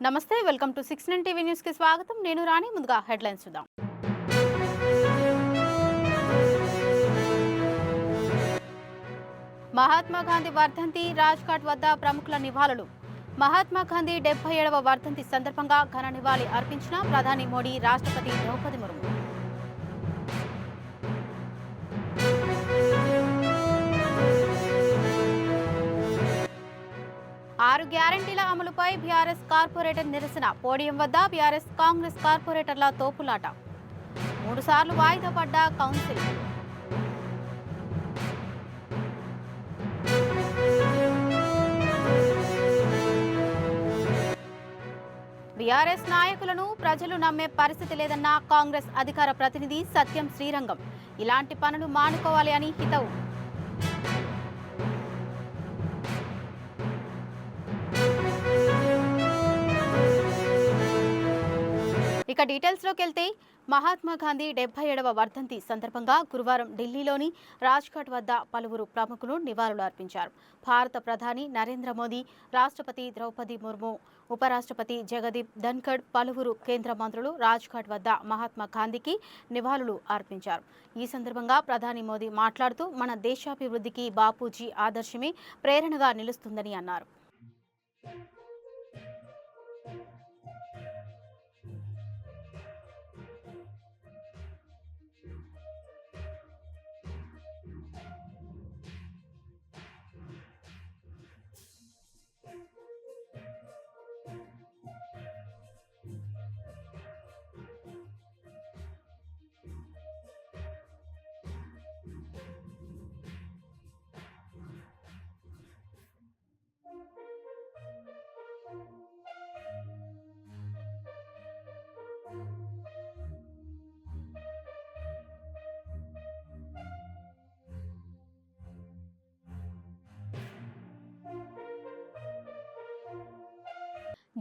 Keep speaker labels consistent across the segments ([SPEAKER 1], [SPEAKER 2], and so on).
[SPEAKER 1] నమస్తే, welcome to 69 TV news కి స్వాగతం. నేను రాణి. ముందుగా హెడ్లైన్స్ చూద్దాం. మహాత్మా గాంధీ వర్ధంతి, రాజ్ఘాట్ వద్ద ప్రముఖుల నివాళులు. మహాత్మా గాంధీ 77వ వర్ధంతి సందర్భంగా ఘన నివాళి అర్పించిన ప్రధాని మోడీ, రాష్ట్రపతి ద్రౌపది ముర్ము. ఆరు గ్యారంటీల అమలుపై బీఆర్ఎస్ కార్పొరేటర్ నిరసన. పోడియం వద్ద బీఆర్ఎస్ కాంగ్రెస్ కార్పొరేటర్ల తోపులాట. 3 సార్లు వాయిదా పడ్డ కౌన్సిల్. బీఆర్ఎస్ నాయకులను ప్రజలు నమ్మే పరిస్థితి లేదన్న కాంగ్రెస్ అధికార ప్రతినిధి సత్యం శ్రీరంగం. ఇలాంటి పనులు మానుకోవాలి అని హితవు. ఇక డీటెయిల్స్ లోకి వెళ్తే మహాత్మా గాంధీ 77వ వర్ధంతి సందర్భంగా గురువారం ఢిల్లీలోని రాజ్ఘాట్ వద్ద పలువురు ప్రముఖులు నివాళులు అర్పించారు. భారత ప్రధాని నరేంద్ర మోదీ, రాష్ట్రపతి ద్రౌపది ముర్ము, ఉపరాష్ట్రపతి జగదీప్ ధన్ఖడ్, పలువురు కేంద్ర మంత్రులు రాజ్ఘాట్ వద్ద మహాత్మా గాంధీకి నివాళులు అర్పించారు. ఈ సందర్భంగా ప్రధాని మోదీ మాట్లాడుతూ మన దేశాభివృద్ధికి బాపూజీ ఆదర్శమే ప్రేరణగా నిలుస్తుందని అన్నారు.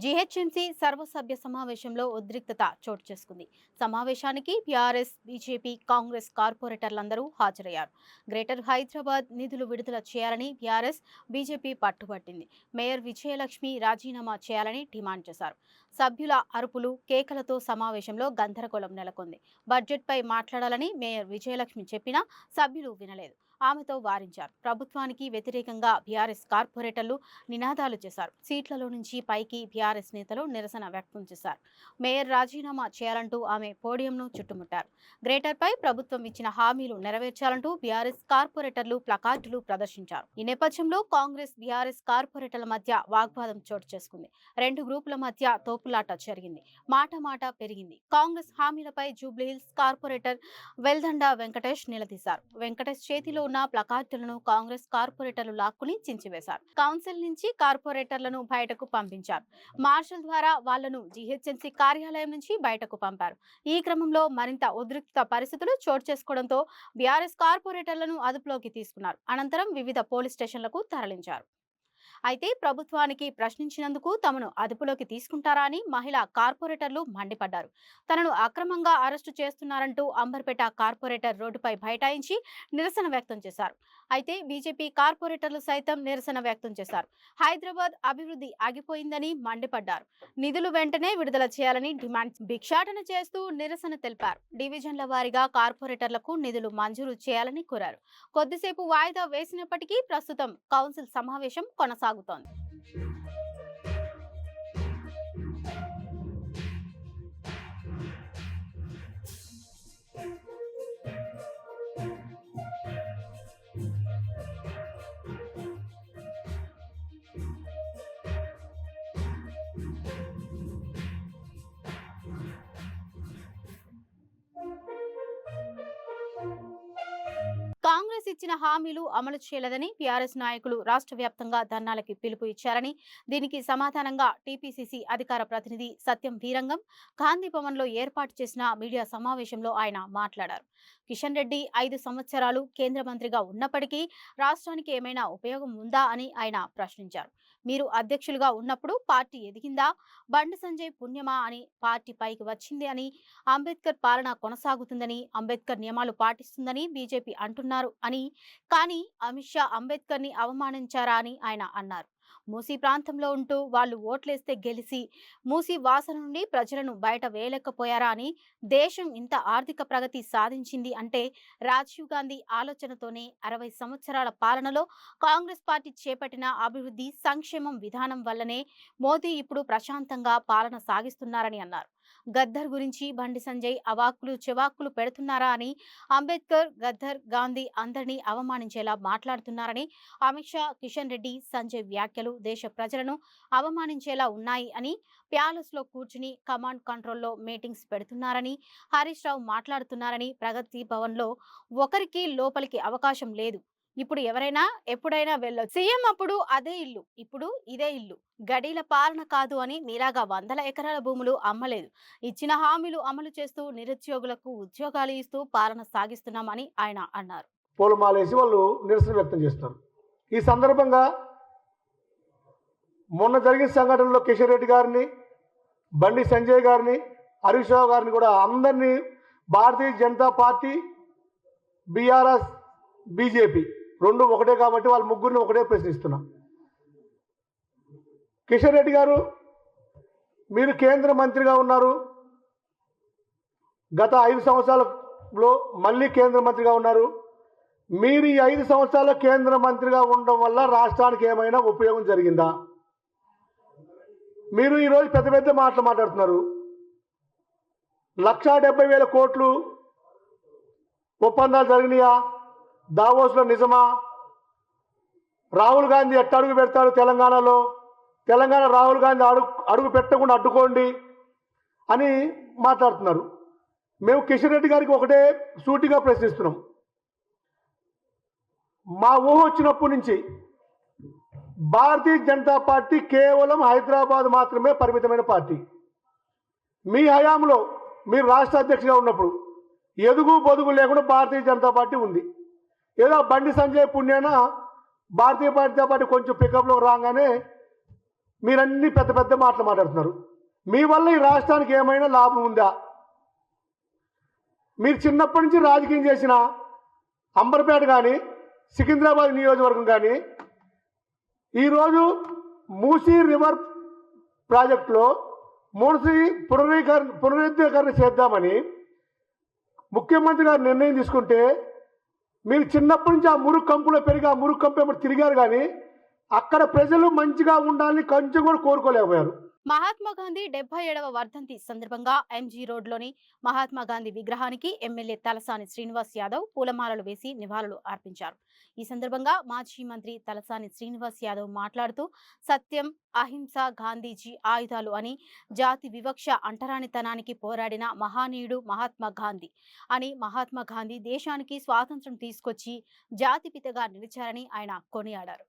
[SPEAKER 1] జీహెచ్ఎంసీ సర్వసభ్య సమావేశంలో ఉద్రిక్తత చోటు చేసుకుంది. సమావేశానికి బీఆర్ఎస్, బీజేపీ, కాంగ్రెస్ కార్పొరేటర్లందరూ హాజరయ్యారు. గ్రేటర్ హైదరాబాద్ నిధులు విడుదల చేయాలని బీఆర్ఎస్, బీజేపీ పట్టుబట్టింది. మేయర్ విజయలక్ష్మి రాజీనామా చేయాలని డిమాండ్ చేశారు. సభ్యుల అరుపులు, కేకలతో సమావేశంలో గందరగోళం నెలకొంది. బడ్జెట్పై మాట్లాడాలని మేయర్ విజయలక్ష్మి చెప్పినా సభ్యులు వినలేదు. ఆమెతో వారించారు. ప్రభుత్వానికి వ్యతిరేకంగా బీఆర్ఎస్ కార్పొరేటర్లు నినాదాలు చేశారు. సీట్లలో నుంచి పైకి బీఆర్ఎస్ నేతలు నిరసన వ్యక్తం చేశారు. మేయర్ రాజీనామా చేయాలంటూ ఆమె పోడియంను చుట్టుముట్టారు. గ్రేటర్పై ప్రభుత్వం ఇచ్చిన హామీలు నెరవేర్చాలంటూ బీఆర్ఎస్ కార్పొరేటర్లు ప్లకార్డులు ప్రదర్శించారు. ఈ నేపథ్యంలో కాంగ్రెస్, బీఆర్ఎస్ కార్పొరేటర్ల మధ్య వాగ్వాదం చోటు చేసుకుంది. 2 గ్రూపుల మధ్య తోపులాట జరిగింది. మాట పెరిగింది. కాంగ్రెస్ హామీలపై జూబ్లీహిల్స్ కార్పొరేటర్ వెల్దండ వెంకటేష్ నిలదీశారు. వెంకటేష్ చేతిలో ఉన్న ప్లకార్డులను కాంగ్రెస్ కార్పొరేటర్లు లాక్కుని చించివేశారు. కౌన్సిల్ నుంచి కార్పొరేటర్లను బయటకు పంపించారు. మార్షల్ ద్వారా వాళ్లను జీహెచ్ఎంసీ కార్యాలయం నుంచి బయటకు పంపారు. ఈ క్రమంలో మరింత ఉద్రిక్త పరిస్థితులు చోటు చేసుకోవడంతో బీఆర్ఎస్ కార్పొరేటర్లను అదుపులోకి తీసుకున్నారు. అనంతరం వివిధ పోలీస్ స్టేషన్లకు తరలించారు. అయితే ప్రభుత్వానికి ప్రశ్నించినందుకు తమను అదుపులోకి తీసుకుంటారా అని మహిళా కార్పొరేటర్లు మండిపడ్డారు. తనను అక్రమంగా అరెస్టు చేస్తున్నారంటూ అంబర్పేట కార్పొరేటర్ రోడ్డుపై బైఠాయించి నిరసన వ్యక్తం చేశారు. అయితే బీజేపీ కార్పొరేటర్లు సైతం నిరసన వ్యక్తం చేశారు. హైదరాబాద్ అభివృద్ధి ఆగిపోయిందని మండిపడ్డారు. నిధులు వెంటనే విడుదల చేయాలని డిమాండ్ భిక్షాటన చేస్తూ నిరసన తెలిపారు. డివిజన్ల వారీగా కార్పొరేటర్లకు నిధులు మంజూరు చేయాలని కోరారు. కొద్దిసేపు వాయిదా వేసినప్పటికీ ప్రస్తుతం కౌన్సిల్ సమావేశం కొనసాగుతోంది. కాంగ్రెస్ ఇచ్చిన హామీలు అమలు చేయలేదని బీఆర్ఎస్ నాయకులు రాష్ట్ర వ్యాప్తంగా ధర్నాలకి పిలుపు ఇచ్చారని, దీనికి సమాధానంగా టీపీసీసీ అధికార ప్రతినిధి సత్యం వీరంగం గాంధీ భవన్లో ఏర్పాటు చేసిన మీడియా సమావేశంలో ఆయన మాట్లాడారు. కిషన్ రెడ్డి 5 సంవత్సరాలు కేంద్ర మంత్రిగా ఉన్నప్పటికీ రాష్ట్రానికి ఏమైనా ఉపయోగం ఉందా అని ఆయన ప్రశ్నించారు. మీరు అధ్యక్షులుగా ఉన్నప్పుడు పార్టీ ఎదిగిందా? బండి సంజయ్ పుణ్యమా అని పార్టీ పైకి వచ్చింది అని, అంబేద్కర్ పాలన కొనసాగుతుందని, అంబేద్కర్ నియమాలు పాటిస్తుందని బీజేపీ అంటున్నారు అని, కానీ అమిత్ షా అంబేద్కర్ ని అవమానించారా అని ఆయన అన్నారు. మూసీ ప్రాంతంలో ఉంటూ వాళ్ళు ఓట్లేస్తే గెలిచి మూసీ వాసన నుండి ప్రజలను బయట వేయలేకపోయారా అని దేశం ఇంత ఆర్థిక ప్రగతి సాధించింది అంటే రాజీవ్ గాంధీ ఆలోచనతోనే 60 సంవత్సరాల పాలనలో కాంగ్రెస్ పార్టీ చేపట్టిన అభివృద్ధి సంక్షేమం విధానం వల్లనే మోదీ ఇప్పుడు ప్రశాంతంగా పాలన సాగిస్తున్నారని అన్నారు. గద్దర్ గురించి బండి సంజయ్ అవాక్కులు చెవాక్కులు పెడుతున్నారా అని, అంబేద్కర్, గద్దర్, గాంధీ అందరినీ అవమానించేలా మాట్లాడుతున్నారని, అమిత్ షా, కిషన్ రెడ్డి, సంజయ్ వ్యాఖ్యలు దేశ ప్రజలను అవమానించేలా ఉన్నాయి అని, ప్యాలెస్ లో కూర్చుని కమాండ్ కంట్రోల్లో మీటింగ్స్ పెడుతున్నారని, హరీష్ రావు మాట్లాడుతున్నారని, ప్రగతి భవన్ లో ఒకరికి లోపలికి అవకాశం లేదు, ఇప్పుడు ఎవరైనా ఎప్పుడైనా వెళ్ళొచ్చు, సీఎం అప్పుడు అదే ఇల్లు, ఇప్పుడు ఇదే ఇల్లు, గడీల పాలన కాదు అని మీలాగా వందల ఎకరాల భూములు అమ్మలేదు, ఇచ్చిన హామీలు అమలు చేస్తూ నిరుద్యోగులకు ఉద్యోగాలు ఇస్తూ పాలన సాగిస్తున్నామని ఆయన అన్నారు.
[SPEAKER 2] పూలమాలేసి వాళ్ళు నిరసన వ్యక్తం చేస్తారు. ఈ సందర్భంగా మొన్న జరిగిన సంఘటనలో కిషన్ రెడ్డి గారిని, బండి సంజయ్ గారిని, హరీష్ రావు గారిని కూడా అందరినీ Bharatiya Janata party, BRS, BJP రెండు ఒకటే కాబట్టి వాళ్ళ ముగ్గురిని ఒకటే ప్రశ్నిస్తున్నాం. కిషన్ రెడ్డి గారు, మీరు కేంద్ర మంత్రిగా ఉన్నారు, గత 5 సంవత్సరాలలో మళ్ళీ కేంద్ర మంత్రిగా ఉన్నారు. మీరు ఈ 5 సంవత్సరాల కేంద్ర మంత్రిగా ఉండడం వల్ల రాష్ట్రానికి ఏమైనా ఉపయోగం జరిగిందా? మీరు ఈరోజు పెద్ద పెద్ద మాటలు మాట్లాడుతున్నారు. 1,70,000 కోట్లు ఒప్పందాలు జరిగినాయా? దావోస్లో నిజమా? రాహుల్ గాంధీ ఎట్ట అడుగు పెడతాడు తెలంగాణలో? తెలంగాణ రాహుల్ గాంధీ అడుగు పెట్టకుండా అడ్డుకోండి అని మాట్లాడుతున్నారు. మేము కిషన్ రెడ్డి గారికి ఒకటే సూటిగా ప్రశ్నిస్తున్నాం. మా ఊహ వచ్చినప్పటి నుంచి భారతీయ జనతా పార్టీ కేవలం హైదరాబాద్ మాత్రమే పరిమితమైన పార్టీ. మీ హయాంలో మీరు రాష్ట్ర అధ్యక్షుడిగా ఉన్నప్పుడు ఎదుగు పొదుగు లేకుండా భారతీయ జనతా పార్టీ ఉంది. ఏదో బండి సంజయ్ పుణ్యాన భారతీయ జనతా పార్టీ కొంచెం పికప్లో రాగానే మీరన్నీ పెద్ద పెద్ద మాటలు మాట్లాడుతున్నారు. మీ వల్ల ఈ రాష్ట్రానికి ఏమైనా లాభం ఉందా? మీరు చిన్నప్పటి నుంచి రాజకీయం చేసిన అంబర్పేట కానీ, సికింద్రాబాద్ నియోజకవర్గం కానీ, ఈరోజు మూసీ రివర్ ప్రాజెక్టులో మూసీ పునరుద్ధీకరణ చేద్దామని ముఖ్యమంత్రి గారు నిర్ణయం తీసుకుంటే మీరు చిన్నప్పటి నుంచి ఆ మురుగు కంపులో పెరిగి ఆ మురుగు కంపు ఎప్పుడు తిరిగారు, కానీ అక్కడ ప్రజలు మంచిగా ఉండాలని కొంచెం కూడా కోరుకోలేకపోయారు.
[SPEAKER 1] మహాత్మా గాంధీ 77వ వర్ధంతి సందర్భంగా ఎంజీ రోడ్లోని మహాత్మా గాంధీ విగ్రహానికి ఎమ్మెల్యే తలసాని శ్రీనివాస్ యాదవ్ పూలమాలలు వేసి నివాళులు అర్పించారు. ఈ సందర్భంగా మాజీ మంత్రి తలసాని శ్రీనివాస్ యాదవ్ మాట్లాడుతూ సత్యం, అహింస గాంధీజీ ఆయుధాలు అని, జాతి వివక్ష అంటరానితనానికి పోరాడిన మహానీయుడు మహాత్మా గాంధీ అని, మహాత్మా గాంధీ దేశానికి స్వాతంత్రం తీసుకొచ్చి జాతిపితగా నిలిచారని ఆయన కొనియాడారు.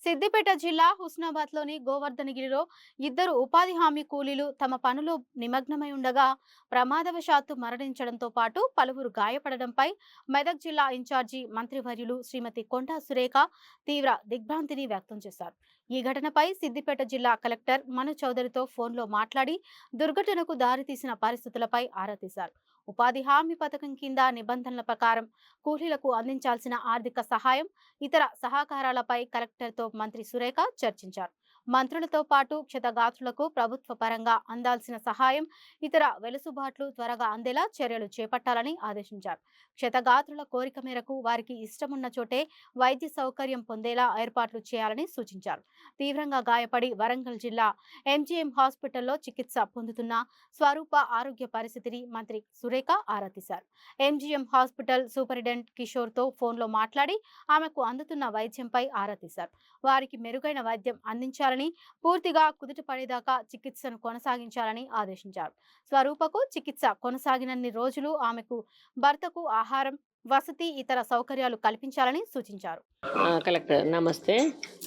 [SPEAKER 1] సిద్దిపేట జిల్లా హుస్నాబాద్లోని గోవర్ధనగిరిలో ఇద్దరు ఉపాధి హామీ కూలీలు తమ పనులో నిమగ్నమై ఉండగా ప్రమాదవశాత్తు మరణించడంతో పాటు పలువురు గాయపడడంపై మెదక్ జిల్లా ఇన్ఛార్జి మంత్రివర్యులు శ్రీమతి కొండా సురేఖ తీవ్ర దిగ్భ్రాంతిని వ్యక్తం చేశారు. ఈ ఘటనపై సిద్దిపేట జిల్లా కలెక్టర్ మను చౌదరితో ఫోన్లో మాట్లాడి దుర్ఘటనకు దారితీసిన పరిస్థితులపై ఆరా తీశారు. ఉపాధి హామీ పథకం కింద నిబంధనల ప్రకారం కూలీలకు అందించాల్సిన ఆర్థిక సహాయం, ఇతర సహకారాలపై కలెక్టర్తో మంత్రి సురేఖ చర్చించారు. మంత్రులతో పాటు క్షతగాత్రులకు ప్రభుత్వ పరంగా అందాల్సిన సహాయం, ఇతర వెలుసుబాట్లు త్వరగా అందేలా చర్యలు చేపట్టాలని ఆదేశించారు. క్షతగాత్రుల కోరిక మేరకు వారికి ఇష్టమున్న చోటే వైద్య సౌకర్యం పొందేలా ఏర్పాట్లు చేయాలని సూచించారు. తీవ్రంగా గాయపడి వరంగల్ జిల్లా ఎంజీఎం హాస్పిటల్లో చికిత్స పొందుతున్న స్వరూప ఆరోగ్య పరిస్థితిని మంత్రి సురేఖ ఆరా తీశారు. ఎంజీఎం హాస్పిటల్ సూపరింటెండెంట్ కిషోర్తో ఫోన్లో మాట్లాడి ఆమెకు అందుతున్న వైద్యంపై ఆరా తీశారు. వారికి మెరుగైన వైద్యం అందించాలని, పూర్తిగా కుదుటపడేదాకా చికిత్సను కొనసాగించాలని ఆదేశించారు. స్వరూపకు చికిత్స కొనసాగినన్ని రోజులు ఆమెకు భర్తకు ఆహారం, వసతి, ఇతర సౌకర్యాలు కల్పించాలని సూచించారు.
[SPEAKER 3] కలెక్టర్ నమస్తే.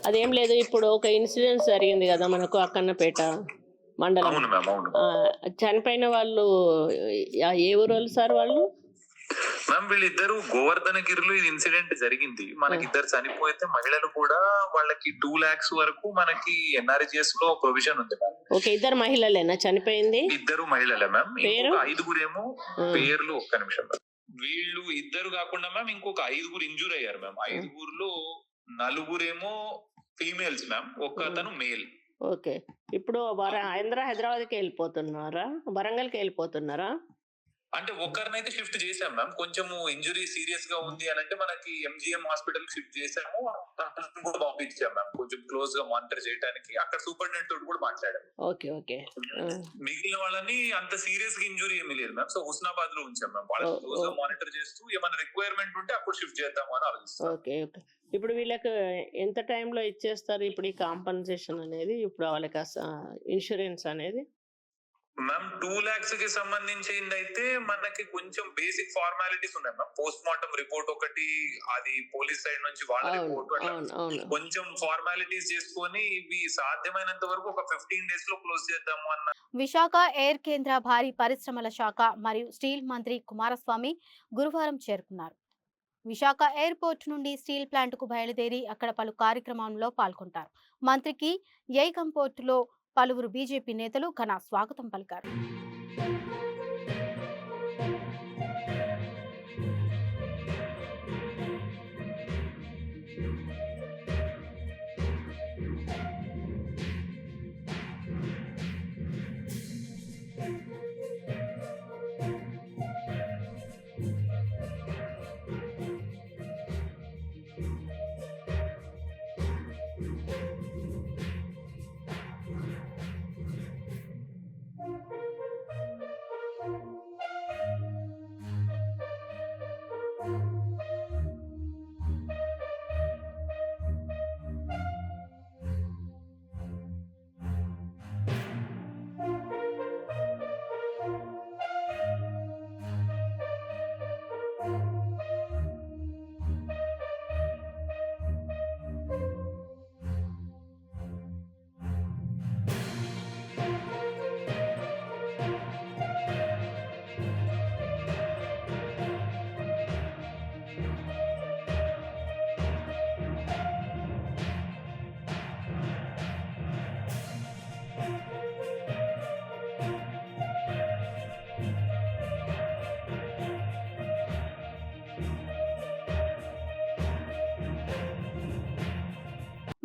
[SPEAKER 3] అదేం లేదు, ఇప్పుడు ఒక ఇన్సిడెంట్ జరిగింది కదా మనకు అక్కన్నపేట మండలం.
[SPEAKER 4] అవును మ్యామ్, అవును
[SPEAKER 3] చనిపోయిన వాళ్ళు ఏ ఊరు వాళ్ళు సార్? వాళ్ళు
[SPEAKER 4] మ్యామ్ వీళ్ళిద్దరు గోవర్ధనగిరిలో ఇది ఇన్సిడెంట్ జరిగింది. మనకి ఇద్దరు చనిపోతే మహిళలు కూడా వాళ్ళకి 2 lakhs వరకు మనకి ఎన్ఆర్జిఎస్ లో ప్రొవిజన్ ఉంది మ్యామ్.
[SPEAKER 3] ఓకే, ఇద్దరు మహిళలేనా చనిపోయింది?
[SPEAKER 4] ఇద్దరు మహిళలే మ్యామ్.
[SPEAKER 3] పేరు?
[SPEAKER 4] ఇంకొక 5గురేమో పేర్లు, ఒక్క నిమిషం. వీళ్ళు ఇద్దరు కాకుండా మ్యామ్ ఇంకొక 5గురు ఇంజూర్ అయ్యారు మ్యామ్. 5గురులో 4గురేమో ఫీమేల్స్ మ్యామ్, ఒక్క అతను మేల్.
[SPEAKER 3] ఓకే, ఇప్పుడు హైదరాబాద్కి వెళ్ళిపోతున్నారా, వరంగల్కి వెళ్ళిపోతున్నారా?
[SPEAKER 4] అంటే ఒక్కరినైతే షిఫ్ట్ చేసాం మ్యామ్. కొంచెము ఇంజురీ సీరియస్ గా ఉంది అని అంటే మనకి ఎంజిఎం హాస్పిటల్ షిఫ్ట్ చేసాము. కూడా పంపించాం మ్యామ్, కొంచెం క్లోజ్ గా మానిటర్ చేయడానికి. అక్కడ సూపరింటెండెంట్ తోటి కూడా మాట్లాడాం.
[SPEAKER 3] Okay okay.
[SPEAKER 4] మిగిలిన వాళ్ళని అంత సీరియస్ గా ఇంజురీ ఏమీ లేదు మ్యామ్. సో హుస్నాబాద్ లో ఉంచాం మ్యామ్. వాళ్ళని క్లోజ్ గా మానిటర్ చేస్తూ ఏమైనా రిక్వైర్మెంట్ ఉంటే అప్పుడు షిఫ్ట్ చేద్దాం అని ఆలోచిస్తాం.
[SPEAKER 3] Okay okay. ఇప్పుడు వీళ్ళకి ఎంత టైంలో ఇచ్చేస్తారు ఇప్పుడు ఈ కాంపన్సేషన్ అనేది, ఇప్పుడు వాళ్ళకి ఇన్సూరెన్స్ అనేది?
[SPEAKER 4] మ్యామ్ 2 lakhs కి సంబంధించింది అయితే మనకి కొంచెం బేసిక్ ఫార్మాలిటీస్ ఉన్నాయి మ్యామ్. పోస్ట్ మార్టం రిపోర్ట్ ఒకటి, అది పోలీస్ సైడ్ నుంచి వాళ్ళ రిపోర్ట్, అట్లా కొంచెం ఫార్మాలిటీస్ చేసుకొని ఇవి సాధ్యమైనంత వరకు ఒక 15 days లో క్లోజ్ చేద్దాము అన్న.
[SPEAKER 1] విశాఖ ఎయిర్ కేంద్ర భారీ పరిశ్రమల శాఖ మరియు స్టీల్ మంత్రి కుమారస్వామి గురువారం చేరుకున్నారు. విశాఖ ఎయిర్పోర్ట్ నుండి స్టీల్ ప్లాంట్ కు బయలుదేరి అక్కడ పలు కార్యక్రమంలో పాల్గొంటారు. మంత్రికి యైగం పోర్టులో పలువురు బీజేపీ నేతలు ఘన స్వాగతం పలికారు.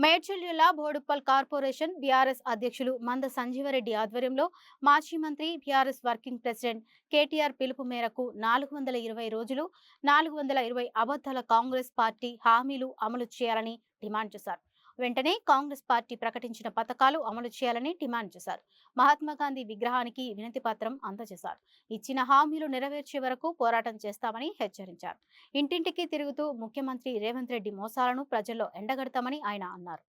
[SPEAKER 1] మేడ్చల్ జిల్లా బోడుప్పల్ కార్పొరేషన్ బీఆర్ఎస్ అధ్యక్షులు మంద సంజీవరెడ్డి ఆధ్వర్యంలో మాజీ మంత్రి బీఆర్ఎస్ వర్కింగ్ ప్రెసిడెంట్ కేటీఆర్ పిలుపు మేరకు 420 రోజులు 420 అబద్ధాల కాంగ్రెస్ పార్టీ హామీలు అమలు చేయాలని డిమాండ్ చేశారు. వెంటనే కాంగ్రెస్ పార్టీ ప్రకటించిన పథకాలు అమలు చేయాలని డిమాండ్ చేశారు. మహాత్మా గాంధీ విగ్రహానికి వినతి పత్రం అందజేశారు. ఇచ్చిన హామీలు నెరవేర్చే వరకు పోరాటం చేస్తామని హెచ్చరించారు. ఇంటింటికి తిరుగుతూ ముఖ్యమంత్రి రేవంత్ రెడ్డి మోసాలను ప్రజల్లో ఎండగడతామని ఆయన అన్నారు.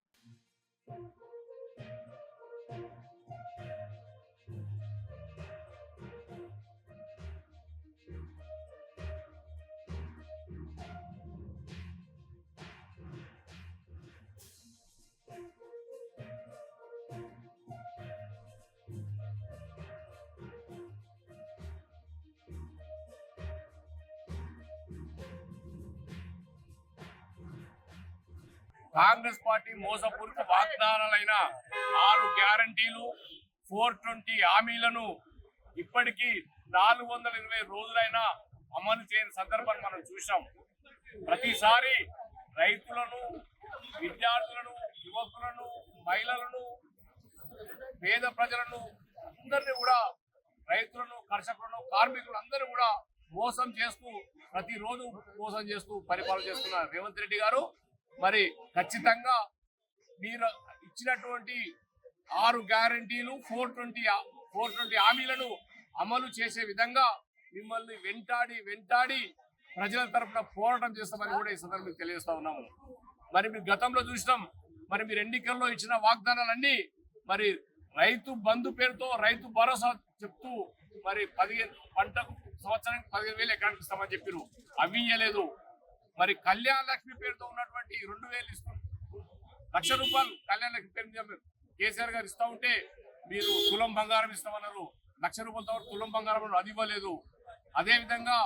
[SPEAKER 5] కాంగ్రెస్ పార్టీ మోసపూరిత వాగ్దానాలైన 6 గ్యారంటీలు 420 హామీలను ఇప్పటికీ 420 రోజులైనా అమలు చేయని సందర్భాన్ని మనం చూసాం. ప్రతిసారి రైతులను, విద్యార్థులను, యువకులను మహిళలను, పేద ప్రజలను అందరినీ కూడా, రైతులను, కర్షకులను, కార్మికులను అందరూ కూడా మోసం చేస్తూ, ప్రతిరోజు మోసం చేస్తూ పరిపాలన చేస్తున్న రేవంత్ రెడ్డి గారు మరి ఖచ్చితంగా మీరు ఇచ్చినటువంటి 6 గ్యారంటీలు 420 హామీలను అమలు చేసే విధంగా మిమ్మల్ని వెంటాడి ప్రజల తరఫున పోరాటం చేస్తామని కూడా ఈ సందర్భంగా తెలియజేస్తా ఉన్నాము. మరి మీరు గతంలో చూసినాం, మరి మీరు ఎన్నికల్లో ఇచ్చిన వాగ్దానాలన్నీ మరి రైతు బంధు పేరుతో రైతు భరోసా చెప్తూ మరి 15 పంటకు సంవత్సరానికి 15,000 ఎకరానికి ఇస్తామని చెప్పారు, అవి ఇయ్యలేదు. మరి కళ్యాణ లక్ష్మి పేరుతో ఉన్నటువంటి 2,000 ఇస్తూ ₹1,00,000 కళ్యాణ లక్ష్మి పేరు కేసీఆర్ గారు ఇస్తా ఉంటే మీరు తులం బంగారం ఇస్తామన్నారు. ₹1,00,000తో తులం బంగారం అది ఇవ్వలేదు. అదేవిధంగా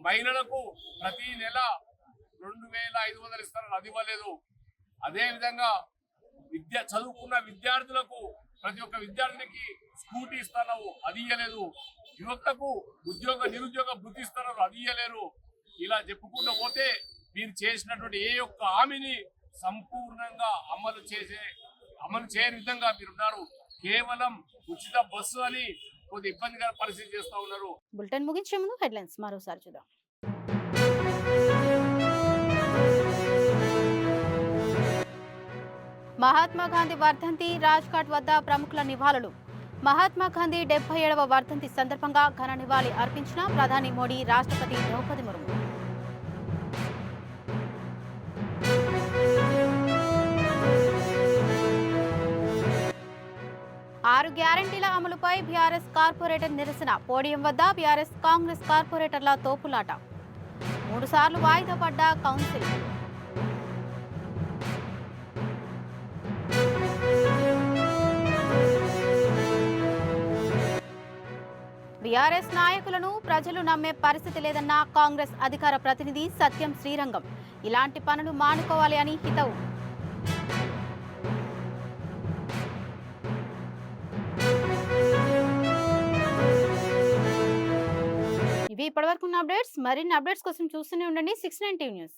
[SPEAKER 5] మహిళలకు ప్రతి నెల 2,500 ఇస్తారు, అది ఇవ్వలేదు. అదేవిధంగా చదువుకున్న విద్యార్థులకు ప్రతి ఒక్క విద్యార్థినికి స్కూటీ ఇస్తున్నావు, అది ఇయ్యలేదు. యువతకు నిరుద్యోగ వృత్తి ఇస్తున్నారు, అది ఇయ్యలేరు. ఇలా చెప్పుకుంటూ పోతే మీరు చేసినటువంటి ఏ ఒక్క హామీని సంపూర్ణంగా అమలు చేయని విధంగా మీరున్నారు. కేవలం ఉచిత బస్సు అని కొద్ది ఇబ్బందికర పరిస్థితి చేస్తా ఉన్నారు.
[SPEAKER 1] బులెటిన్ ముగించే ముందు హెడ్లైన్స్ మరోసారి చూద్దాం. మహాత్మా గాంధీ వర్ధంతి, రాజ్ఘాట్ వద్ద ప్రముఖుల నివాళులు. మహాత్మా గాంధీ 77వ వర్ధంతి సందర్భంగా ఘన నివాళి అర్పించిన ప్రధాని మోడీ, రాష్ట్రపతి ద్రౌపది ముర్ము. ఆరు గ్యారంటీల అమలుపై బీఆర్ఎస్ కార్పొరేటర్ నిరసన. పోడియం వద్ద బీఆర్ఎస్ కాంగ్రెస్ కార్పొరేటర్ల తోపులాట. 3 సార్లు వాయిదా పడ్డ కౌన్సిల్. బీఆర్ఎస్ నాయకులను ప్రజలు నమ్మే పరిస్థితి లేదన్న కాంగ్రెస్ అధికార ప్రతినిధి సత్యం శ్రీరంగం. ఇలాంటి పనులు మానుకోవాలి అని హితవు. ఇవి ఇప్పటివరకు ఉన్న అప్డేట్స్. మరిన్ని అప్డేట్స్ కోసం చూస్తూనే ఉండండి 690 న్యూస్.